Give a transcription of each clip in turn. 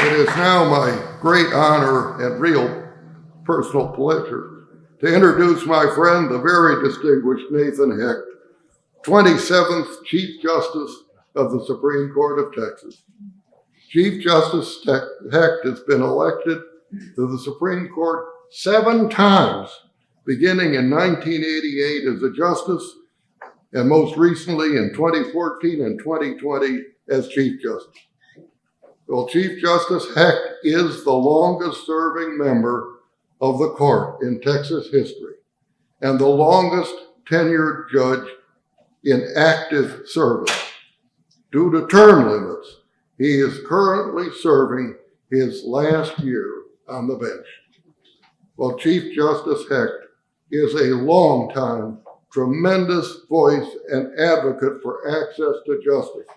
It is now my great honor and real personal pleasure to introduce my friend, the very distinguished Nathan Hecht, 27th Chief Justice of the Supreme Court of Texas. Chief Justice Hecht has been elected to the Supreme Court 7 times, beginning in 1988 as a justice, and most recently in 2014 and 2020 as Chief Justice. Well, Chief Justice Hecht is the longest serving member of the court in Texas history and the longest tenured judge in active service. Due to term limits, he is currently serving his last year on the bench. Well, Chief Justice Hecht is a longtime, tremendous voice and advocate for access to justice.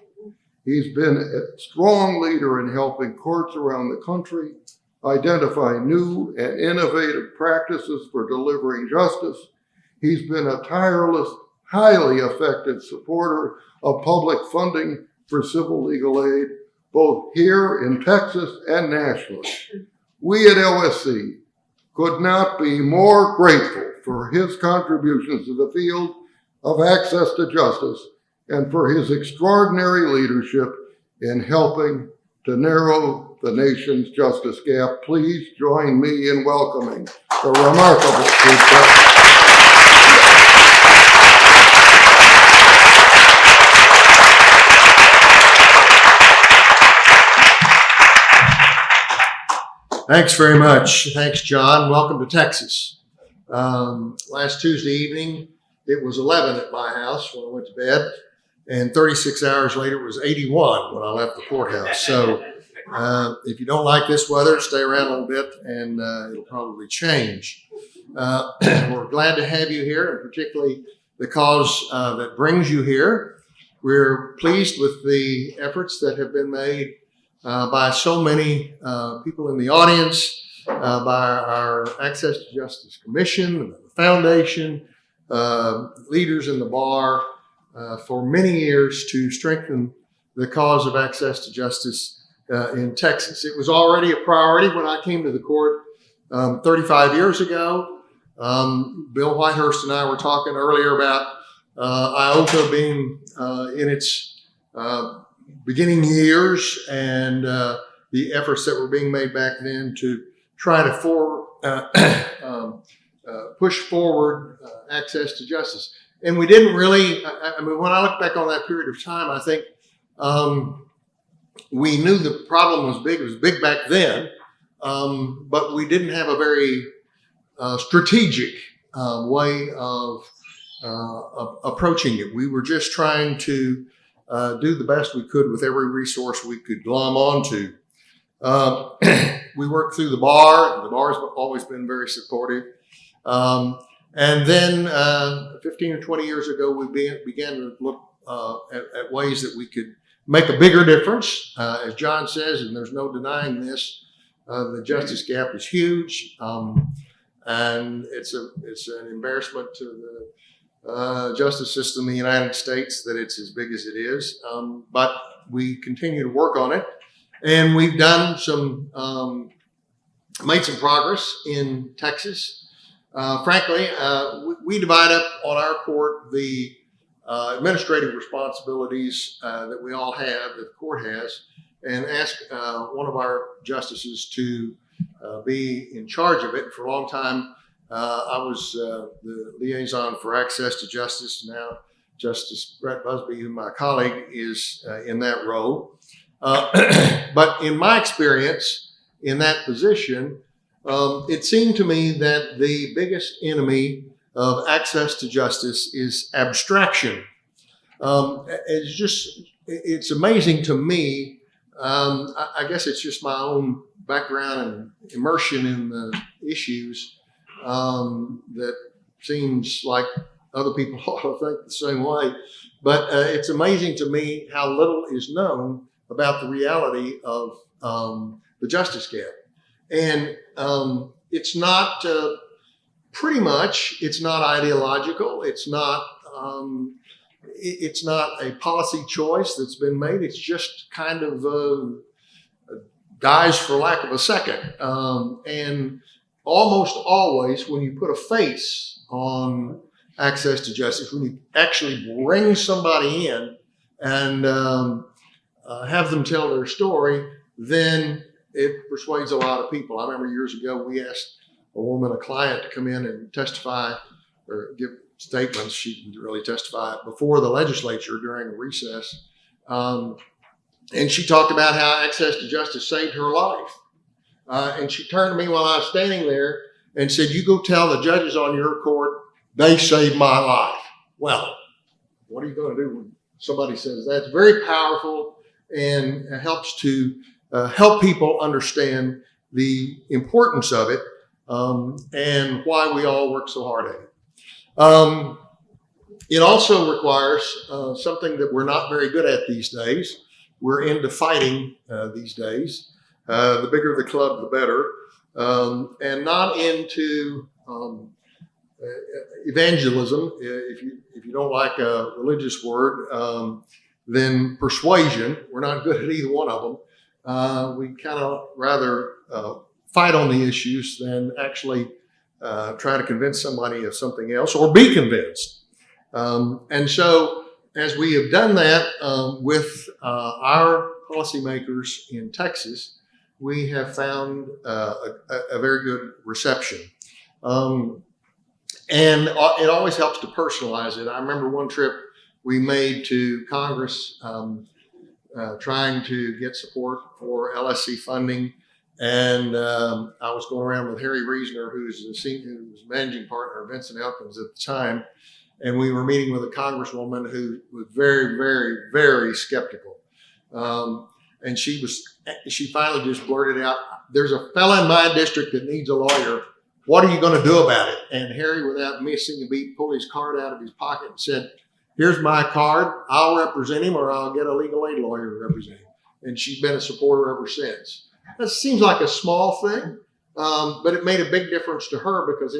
He's been a strong leader in helping courts around the country identify new and innovative practices for delivering justice. He's been a tireless, highly effective supporter of public funding for civil legal aid, both here in Texas and nationally. We at LSC could not be more grateful for his contributions to the field of access to justice and for his extraordinary leadership in helping to narrow the nation's justice gap. Please join me in welcoming the remarkable Chief Justice. Thanks very much. Thanks, John. Welcome to Texas. Last Tuesday evening, it was 11 at my house when I went to bed, and 36 hours later, it was 81 when I left the courthouse. So if you don't like this weather, stay around a little bit, and it'll probably change. We're glad to have you here, and particularly the cause that brings you here. We're pleased with the efforts that have been made by so many people in the audience, by our Access to Justice Commission, the Foundation, leaders in the bar for many years to strengthen the cause of access to justice in Texas. It was already a priority when I came to the court 35 years ago. Bill Whitehurst and I were talking earlier about IOTA being in its beginning years and the efforts that were being made back then to try to push forward access to justice. And we didn't really, I mean, when I look back on that period of time, I think we knew the problem was big. It was big back then, but we didn't have a very strategic way of approaching it. We were just trying to do the best we could with every resource we could glom onto. We worked through the bar, and the bar's always been very supportive. And then 15 or 20 years ago, we began to look at ways that we could make a bigger difference. As John says, and there's no denying this, the justice gap is huge, and it's an embarrassment to the justice system in the United States that it's as big as it is. But we continue to work on it, and we've done made some progress in Texas. Frankly, we divide up on our court the administrative responsibilities that we all have, that the court has, and ask one of our justices to be in charge of it. For a long time, I was the liaison for access to justice. Now, Justice Brett Busby, who my colleague, is in that role. But in my experience in that position, it seemed to me that the biggest enemy of access to justice is abstraction. It's amazing to me. I guess it's just my own background and immersion in the issues that seems like other people ought to think the same way. But it's amazing to me how little is known about the reality of the justice gap. And it's not pretty much, it's not ideological. It's not a policy choice that's been made. It's just kind of dies for lack of a second. And almost always, when you put a face on access to justice, when you actually bring somebody in and have them tell their story, then it persuades a lot of people. I remember years ago, we asked a woman, a client, to come in and testify or give statements. She didn't really testify before the legislature during a recess. And she talked about how access to justice saved her life. And she turned to me while I was standing there and said, "You go tell the judges on your court, they saved my life." Well, what are you going to do when somebody says that? It's very powerful and helps to help people understand the importance of it and why we all work so hard at it. It also requires something that we're not very good at these days. We're into fighting these days. The bigger the club, the better. And not into evangelism. If you don't like a religious word, then persuasion. We're not good at either one of them. We kind of rather fight on the issues than actually try to convince somebody of something else or be convinced. And so, as we have done that with our policymakers in Texas, we have found a very good reception. And it always helps to personalize it. I remember one trip we made to Congress trying to get support for LSC funding. And I was going around with Harry Reasoner, who was managing partner of Vincent Elkins at the time. And we were meeting with a congresswoman who was very, very, very skeptical. And she finally just blurted out, "There's a fella in my district that needs a lawyer. What are you going to do about it?" And Harry, without missing a beat, pulled his card out of his pocket and said, "Here's my card. I'll represent him, or I'll get a legal aid lawyer to represent him." And she's been a supporter ever since. That seems like a small thing, but it made a big difference to her because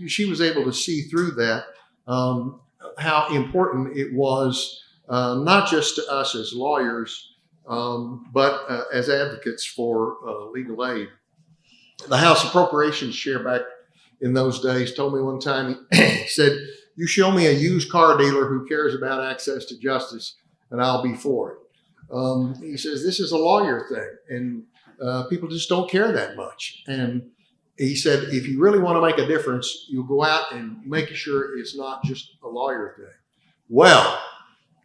she was able to see through that, how important it was, not just to us as lawyers, but as advocates for legal aid. The House Appropriations Chair back in those days told me one time, he said, "You show me a used car dealer who cares about access to justice, and I'll be for it." He says, "This is a lawyer thing, and people just don't care that much." And he said, "If you really want to make a difference, you'll go out and make sure it's not just a lawyer thing." Well,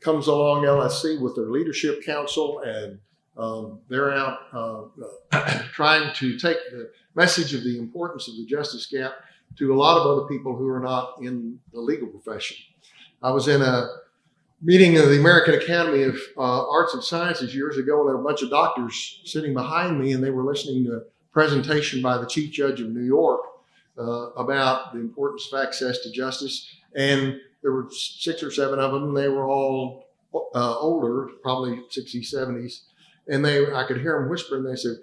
comes along LSC with their leadership council, and they're out trying to take the message of the importance of the justice gap to a lot of other people who are not in the legal profession. I was in a meeting of the American Academy of Arts and Sciences years ago, and there were a bunch of doctors sitting behind me, and they were listening to a presentation by the Chief Judge of New York about the importance of access to justice. And there were 6 or 7 of them, and they were all older, probably 60s, 70s. And I could hear them whisper, and they said,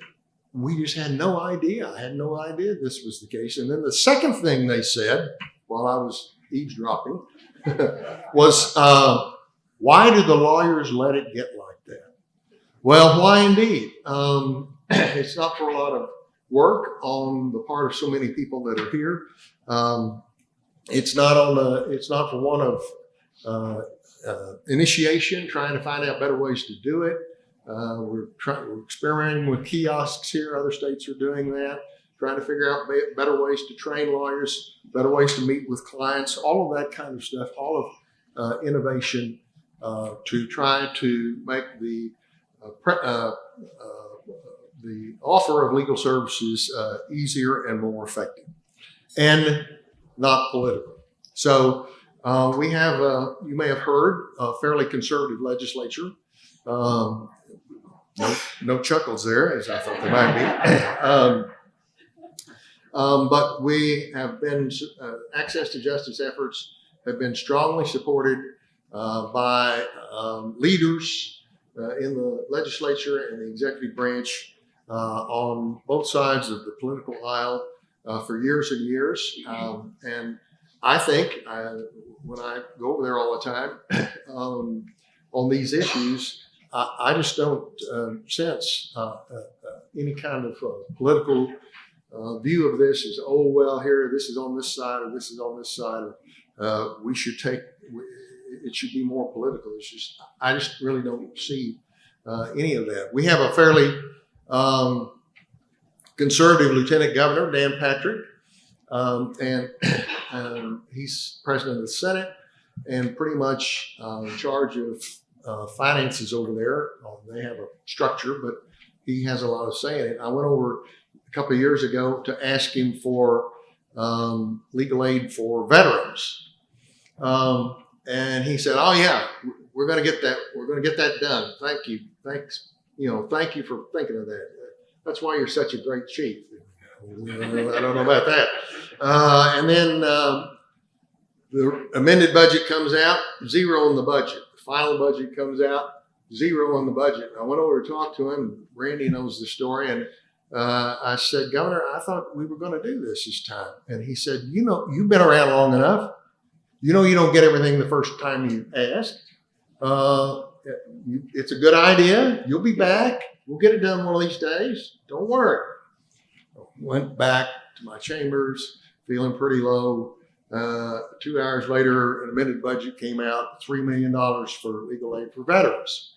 "We just had no idea. I had no idea this was the case." And then the second thing they said, while I was eavesdropping, was, "Why do the lawyers let it get like that?" Well, why indeed? It's not for a lot of work on the part of so many people that are here. It's not for one of initiation, trying to find out better ways to do it. We're experimenting with kiosks here. Other states are doing that, trying to figure out better ways to train lawyers, better ways to meet with clients, all of that kind of stuff, all of innovation to try to make the offer of legal services easier and more effective and not political. So we have, you may have heard, a fairly conservative legislature. No chuckles there, as I thought there might be. But we have been, access to justice efforts have been strongly supported by leaders in the legislature and the executive branch on both sides of the political aisle for years and years. And I think when I go over there all the time on these issues, I just don't sense any kind of political view of this as, oh, well, here, this is on this side or this is on this side. It should be more political. I just really don't see any of that. We have a fairly conservative lieutenant governor, Dan Patrick, and he's president of the Senate and pretty much in charge of finances over there. They have a structure, but he has a lot of say in it. I went over a couple of years ago to ask him for legal aid for veterans. And he said, "Oh yeah, we're going to get that. We're going to get that done. Thank you. Thanks. Thank you for thinking of that. That's why you're such a great chief." I don't know about that. And then the amended budget comes out, zero in the budget. The final budget comes out, zero in the budget. I went over to talk to him. Randy knows the story, and I said, "Governor, I thought we were going to do this time." And he said, "You've been around long enough. You don't get everything the first time you ask. It's a good idea. You'll be back. We'll get it done one of these days. Don't worry." Went back to my chambers, feeling pretty low. 2 hours later, an amended budget came out, $3 million for legal aid for veterans.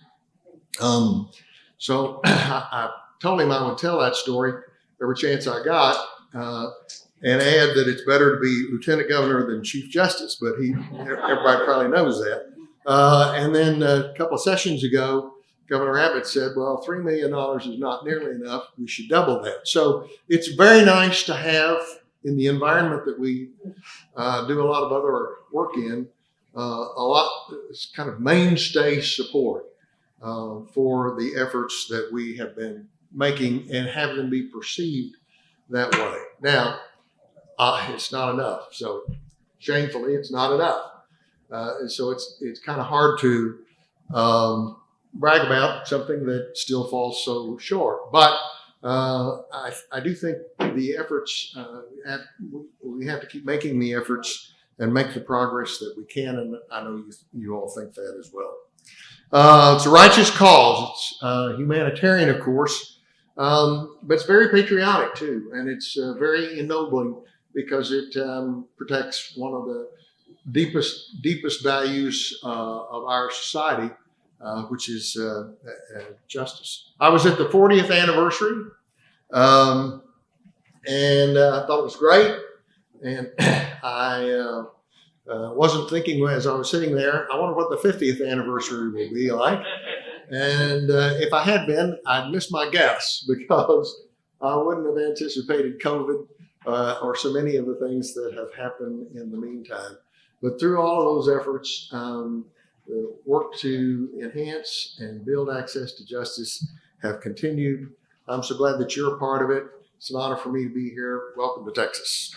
So I told him I would tell that story every chance I got, and add that it's better to be lieutenant governor than chief justice, but everybody probably knows that. And then a couple of sessions ago, Governor Abbott said, "Well, $3 million is not nearly enough. We should double that." So it's very nice to have, in the environment that we do a lot of other work in, it's kind of mainstay support for the efforts that we have been making and have them be perceived that way. Now, it's not enough. So shamefully, it's not enough. And so it's kind of hard to brag about something that still falls so short. But I do think the efforts, we have to keep making the efforts and make the progress that we can. And I know you all think that as well. It's a righteous cause. It's humanitarian, of course, but it's very patriotic too. And it's very ennobling because it protects one of the deepest values of our society, which is justice. I was at the 40th anniversary, and I thought it was great. And I wasn't thinking as I was sitting there, I wonder what the 50th anniversary will be like. And if I had been, I'd missed my guess because I wouldn't have anticipated COVID or so many of the things that have happened in the meantime. But through all of those efforts, the work to enhance and build access to justice have continued. I'm so glad that you're a part of it. It's an honor for me to be here. Welcome to Texas.